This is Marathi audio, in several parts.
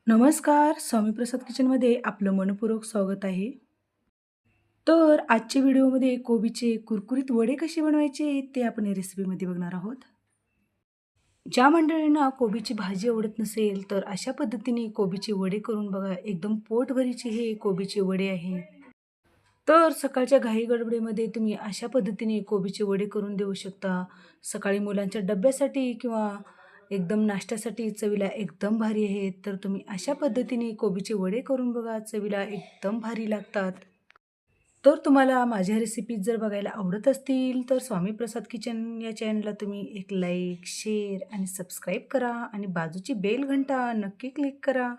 नमस्कार, स्वामी प्रसाद किचनमध्ये आपलं मनःपूर्वक स्वागत आहे. तर आजच्या व्हिडिओमध्ये कोबीचे कुरकुरीत वडे कसे बनवायचे ते आपण या रेसिपीमध्ये बघणार आहोत. ज्या मंडळींना कोबीची भाजी आवडत नसेल, तर अशा पद्धतीने कोबीचे वडे करून बघा. एकदम पोटभरीचे हे कोबीचे वडे आहेत. तर सकाळच्या घाई-गडबडीमध्ये तुम्ही अशा पद्धतीने कोबीचे वडे करून देऊ शकता. सकाळी मुलांच्या डब्यासाठी किंवा एकदम नाश्त्यासाठी चवीला एकदम भारी आहेत. तर तुम्ही अशा पद्धतीने कोबीचे वडे करून बघा, चवीला एकदम भारी लागतात. तर तुम्हाला माझ्या रेसिपीज जर बघायला आवडत असतील, तर स्वामी प्रसाद किचन या चॅनलला तुम्ही एक लाईक, शेअर आणि सबस्क्राईब करा आणि बाजूची बेल घंटा नक्की क्लिक करा.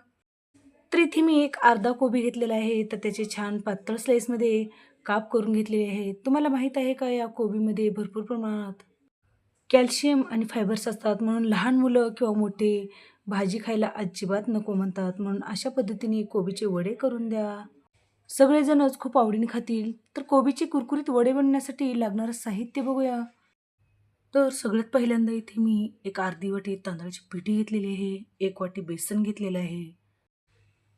तर इथे मी एक अर्धा कोबी घेतलेला आहे, तर त्याचे छान पातळ स्लाईसमध्ये काप करून घेतलेले आहेत. तुम्हाला माहीत आहे का, या कोबीमध्ये भरपूर प्रमाणात कॅल्शियम आणि फायबर्स असतात, म्हणून लहान मुलं किंवा मोठे भाजी खायला अजिबात नको म्हणतात. म्हणून अशा पद्धतीने कोबीचे वडे करून द्या. सगळेजणच खूप आवडीने खातील. तर कोबीचे कुरकुरीत वडे बनवण्यासाठी लागणारं साहित्य बघूया. तर सगळ्यात पहिल्यांदा इथे मी एक अर्धी वाटी तांदळाची पिठी घेतलेली आहे, 1 वाटी बेसन घेतलेलं आहे,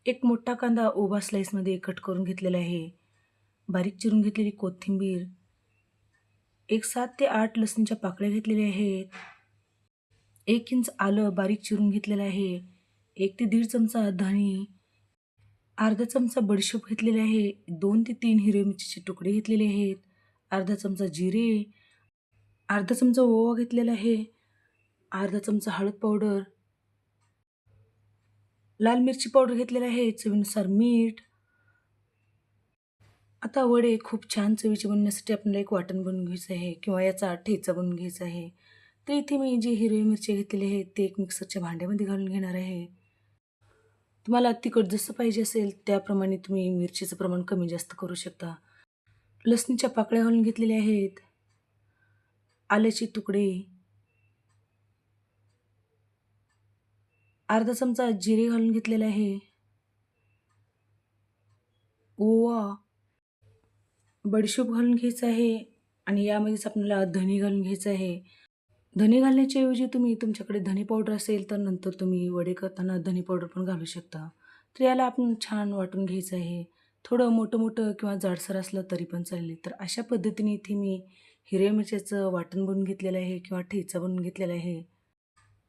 एक मोठा कांदा उभा स्लाइसमध्ये कट करून घेतलेला आहे, बारीक चिरून घेतलेली कोथिंबीर, एक 7 ते 8 लसूणच्या पाकळ्या घेतलेल्या आहेत, 1 इंच आलं बारीक चिरून घेतलेलं आहे, 1 ते दीड चमचा धणे, अर्धा चमचा बडीशेप घेतलेले आहे, 2 ते 3 हिरवी मिरचीचे तुकडे घेतलेले आहेत, अर्धा चमचा जिरे, अर्धा चमचा ओवा घेतलेला आहे, अर्धा चमचा हळद पावडर, लाल मिरची पावडर घेतलेला आहे, चवीनुसार मीठ. आता वडे खूप छान चवीचे बनवण्यासाठी आपल्याला एक वाटण बनवून घ्यायचं आहे किंवा याचा ठेचा बनवून घ्यायचा आहे. तर इथे मी जी हिरवी मिरची घेतलेली आहे ते एक मिक्सरच्या भांड्यामध्ये घालून घेणार आहे. तुम्हाला तिखट जसं पाहिजे असेल त्याप्रमाणे तुम्ही मिरचीचं प्रमाण कमी जास्त करू शकता. लसणीच्या पाकळ्या घालून घेतलेल्या आहेत, आल्याचे तुकडे, अर्धा चमचा जिरे घालून घेतलेले आहे, ओवा, बडीशेप घालून घ्यायचं आहे आणि यामध्येच आपल्याला धणे घालून घ्यायचं आहे. धने घालण्याच्या ऐवजी तुम्ही तुमच्याकडे धने पावडर असेल तर नंतर तुम्ही वडे करताना धने पावडर पण घालू शकता. तर याला आपण छान वाटून घ्यायचं आहे. थोडं मोठं-मोठं किंवा जाडसर असलं तरी पण चालेल. तर अशा पद्धतीने इथे मी हिरव्या मिरच्याचं वाटण बनवून घेतलेलं आहे किंवा ठेचा बनवून घेतलेला आहे.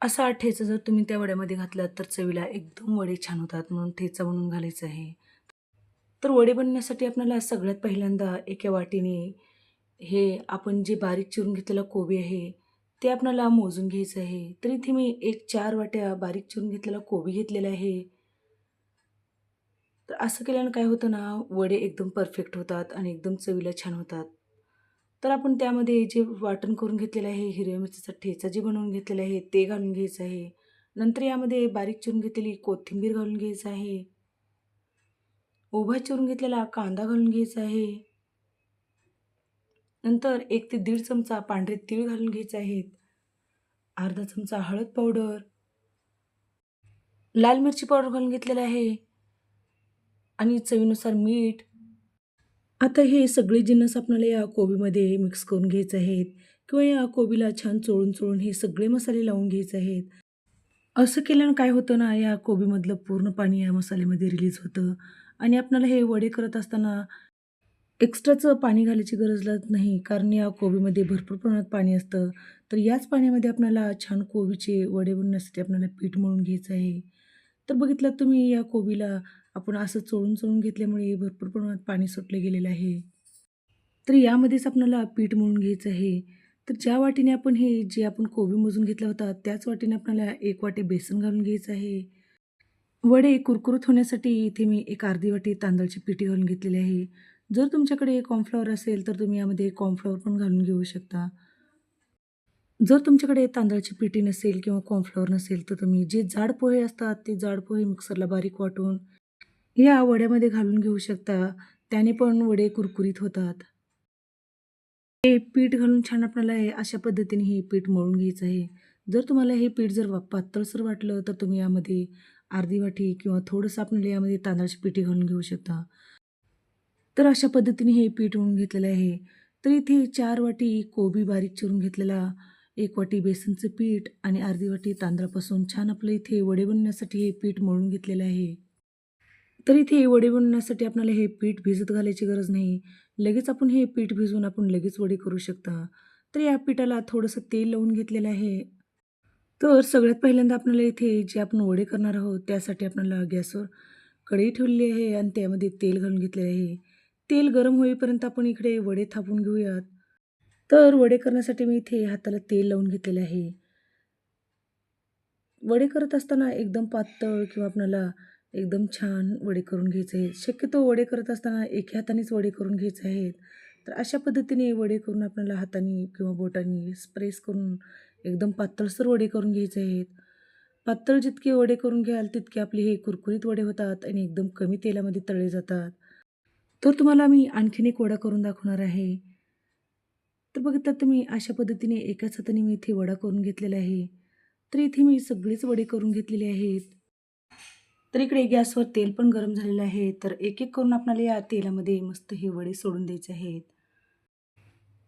असा ठेचा जर तुम्ही त्या वड्यामध्ये घातलात तर चवीला एकदम वडे छान होतात, म्हणून ठेचा बनवून घालायचा आहे. तर वडे बनवण्यासाठी आपल्याला सगळ्यात पहिल्यांदा एका वाटीने हे आपण जे बारीक चिरून घेतलेलं कोबी आहे, ते आपल्याला मोजून घ्यायचं आहे. तर इथे मी एक 4 वाट्या बारीक चिरून घेतलेला कोबी घेतलेला आहे. तर असं केल्यानं काय होतं ना, वडे एकदम परफेक्ट होतात आणि एकदम चवीला छान होतात. तर आपण त्यामध्ये जे वाटण करून घेतलेलं आहे, हिरव्या मिरचीचा ठेचा जे बनवून घेतलेला आहे, ते घालून घ्यायचं आहे. नंतर यामध्ये बारीक चिरून घेतलेली कोथिंबीर घालून घ्यायचं आहे. उभा चिरून घेतलेला कांदा घालून घ्यायचा आहे. नंतर 1 ते दीड चमचा पांढरे तीळ घालून घ्यायचे आहेत. अर्धा चमचा हळद पावडर, लाल मिरची पावडर घालून घेतलेलं आहे आणि चवीनुसार मीठ. आता हे सगळे जिन्नस आपल्याला या कोबीमध्ये मिक्स करून घ्यायचे आहेत किंवा या कोबीला छान चोळून-चोळून हे सगळे मसाले लावून घ्यायचे आहेत. असं केल्यानं काय होतं ना, या कोबीमधलं पूर्ण पाणी या मसाल्यामध्ये रिलीज होतं आणि आपल्याला हे वडे करत असताना एक्स्ट्राचं पाणी घालायची गरज लागत नाही, कारण या कोबीमध्ये भरपूर प्रमाणात पाणी असतं. तर याच पाण्यामध्ये आपल्याला छान कोबीचे वडे बनवण्यासाठी आपल्याला पीठ मळून घ्यायचं आहे. तर बघितलात तुम्ही या कोबीला आपण असं चोळून-चोळून घेतल्यामुळे भरपूर प्रमाणात पाणी सुटलं गेलेलं आहे. तर यामध्येच आपल्याला पीठ मळून घ्यायचं आहे. तर ज्या वाटीने आपण हे जे आपण कोबी मोजून घेतला होता, त्याच वाटीने आपल्याला 1 वाटी बेसन घालून घ्यायचं आहे. वडे कुरकुरीत होण्यासाठी इथे मी एक अर्धी वाटी तांदळाची पिठी घालून घेतलेली आहे. जर तुमच्याकडे कॉर्नफ्लॉवर असेल, तर तुम्ही यामध्ये कॉर्नफ्लॉवर पण घालून घेऊ शकता. जर तुमच्याकडे तांदळाची पिठी नसेल किंवा कॉर्नफ्लॉवर नसेल, तर तुम्ही जे जाड पोहे असतात, ते जाड पोहे मिक्सरला बारीक वाटून या वड्यामध्ये घालून घेऊ शकता. त्याने पण वडे कुरकुरीत होतात. हे पीठ घालून छान आपल्याला हे अशा पद्धतीने हे पीठ मळून घ्यायचं आहे. जर तुम्हाला हे पीठ जर पातळसर वाटलं, तर तुम्ही यामध्ये अर्धी वाटी किंवा थोडंसं आपल्याला यामध्ये तांदळाची पिठी घालून घेऊ शकता. तर अशा पद्धतीने हे पीठ मळून घेतलेलं आहे. तर इथे 4 वाटी कोबी बारीक चिरून घेतलेला, 1 वाटी बेसनचं पीठ आणि अर्धी वाटी तांदळापासून छान आपलं इथे वडे बनवण्यासाठी हे पीठ मळून घेतलेलं आहे. तर इथे वडे बनवण्यासाठी आपल्याला हे पीठ भिजत घालायची गरज नाही. लगेच आपण हे पीठ भिजवून आपण लगेच वडे करू शकता. तर या पिठाला थोडंसं तेल लावून घेतलेलं आहे. तर सगळ्यात पहिल्यांदा आपल्याला इथे जे आपण वडे करणार आहोत त्यासाठी आपल्याला गॅसवर कढई ठेवलेली आहे आणि त्यामध्ये तेल घालून घेतलेले आहे. तेल गरम होईपर्यंत आपण इकडे वडे थापून घेऊयात. तर वडे करण्यासाठी मी इथे हाताला तेल लावून घेतलेले आहे. वडे करत असताना एकदम पातळ किंवा आपल्याला एकदम छान वडे करून घ्यायचे आहेत. शक्यतो वडे करत असताना एका हातानेच वडे करून घ्यायचे आहेत. तर अशा पद्धतीने वडे करून आपल्याला हाताने किंवा बोटांनी प्रेस करून एकदम पातळसर वडे करून घ्यायचे आहेत. पातळ जितके वडे करून घ्याल तितके आपले हे कुरकुरीत वडे होतात आणि एकदम कमी तेलामध्ये तळले जातात. तर तुम्हाला मी आणखीन एक वडा करून दाखवणार आहे. तर बघितलं तुम्ही अशा पद्धतीने एकाच हाताने मी इथे वडा करून घेतलेला आहे. तर इथे मी सगळेच वडे करून घेतलेले आहेत. तर इकडे गॅसवर तेल पण गरम झालेलं आहे. तर एक-एक करून आपल्याला या तेलामध्ये मस्त हे वडे सोडून द्यायचे आहेत.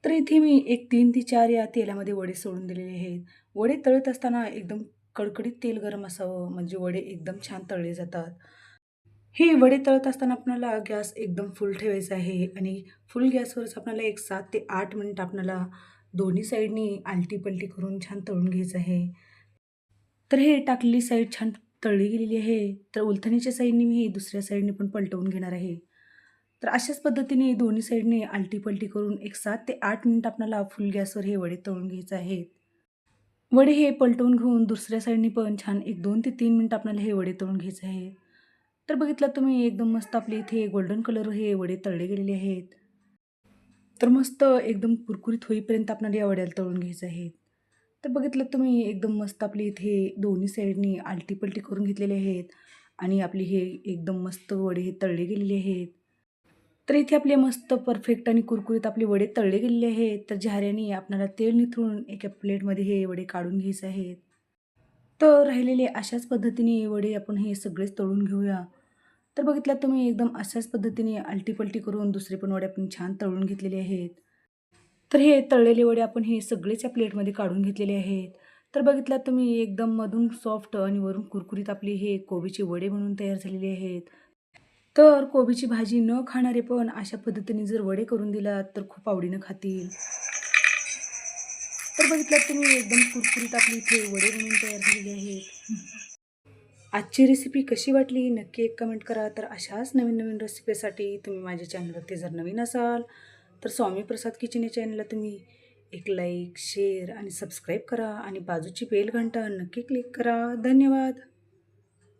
तर इथे मी एक 3 ते 4 या तेलामध्ये वडे सोडून दिलेले आहेत. वडे तळत असताना एकदम कडकडीत तेल गरम असावं म्हणजे वडे एकदम छान तळले जातात. हे वडे तळत असताना आपल्याला गॅस एकदम फुल ठेवायचा आहे आणि फुल गॅसवरच आपल्याला एक 7 ते 8 मिनिट आपल्याला दोन्ही साईडनी आलटी-पलटी करून छान तळून घ्यायचं आहे. तर हे टाकलेली साईड छान तळली गेलेली आहे. तर उलथणीच्या साईडनी मी दुसऱ्या साईडने पण पलटवून घेणार आहे. तर अशाच पद्धतीने दोन्ही साईडने आलटी-पलटी करून एक 7 ते 8 मिनिट आपल्याला फुल गॅसवर हे वडे तळून घ्यायचे आहेत. वडे हे पलटवून घेऊन दुसऱ्या साईडनी पण छान एक 2 ते 3 मिनिट आपल्याला हे वडे तळून घ्यायचे आहे. तर बघितलं तुम्ही एकदम मस्त आपले इथे गोल्डन कलर हे वडे तळले गेलेले आहेत. तर मस्त एकदम कुरकुरीत होईपर्यंत आपल्याला या वड्याला तळून घ्यायचे आहेत. तर बघितलं तुम्ही एकदम मस्त आपली इथे दोन्ही साईडनी आलटी-पलटी करून घेतलेले आहेत आणि आपले हे एकदम मस्त वडे हे तळले गेलेले आहेत. तर इथे आपले मस्त परफेक्ट आणि कुरकुरीत आपले वडे तळले गेलेले आहेत. तर झाऱ्याने आपल्याला तेल निथळून एका प्लेटमध्ये हे वडे काढून घ्यायचे आहेत. तर राहिलेले अशाच पद्धतीने वडे आपण हे सगळेच तळून घेऊया. तर बघितलात तुम्ही एकदम अशाच पद्धतीने आलटी-पलटी करून दुसरे पण वडे आपण छान तळून घेतलेले आहेत. तर हे तळलेले वडे आपण हे सगळेच या प्लेटमध्ये काढून घेतलेले आहेत. तर बघितलात तुम्ही एकदम मधून सॉफ्ट आणि वरून कुरकुरीत आपले हे कोबीचे वडे म्हणून तयार झालेले आहेत. तर कोबीची भाजी न खाणारे पण अशा पद्धतीने जर वडे करून दिलात तर खूप आवडीनं खातील. तर बघितलात तुम्ही एकदम कुरकुरीत आपली इथे वडे बनवून तयार झालेले आहेत. आजची रेसिपी कशी वाटली नक्की एक कमेंट करा. तर अशाच नवीन-नवीन रेसिपीसाठी तुम्ही माझ्या चॅनलवरती जर नवीन असाल, तर स्वामी प्रसाद किचन या चॅनलला तुम्ही एक लाईक, शेअर आणि सबस्क्राईब करा आणि बाजूची बेल घंटा नक्की क्लिक करा. धन्यवाद.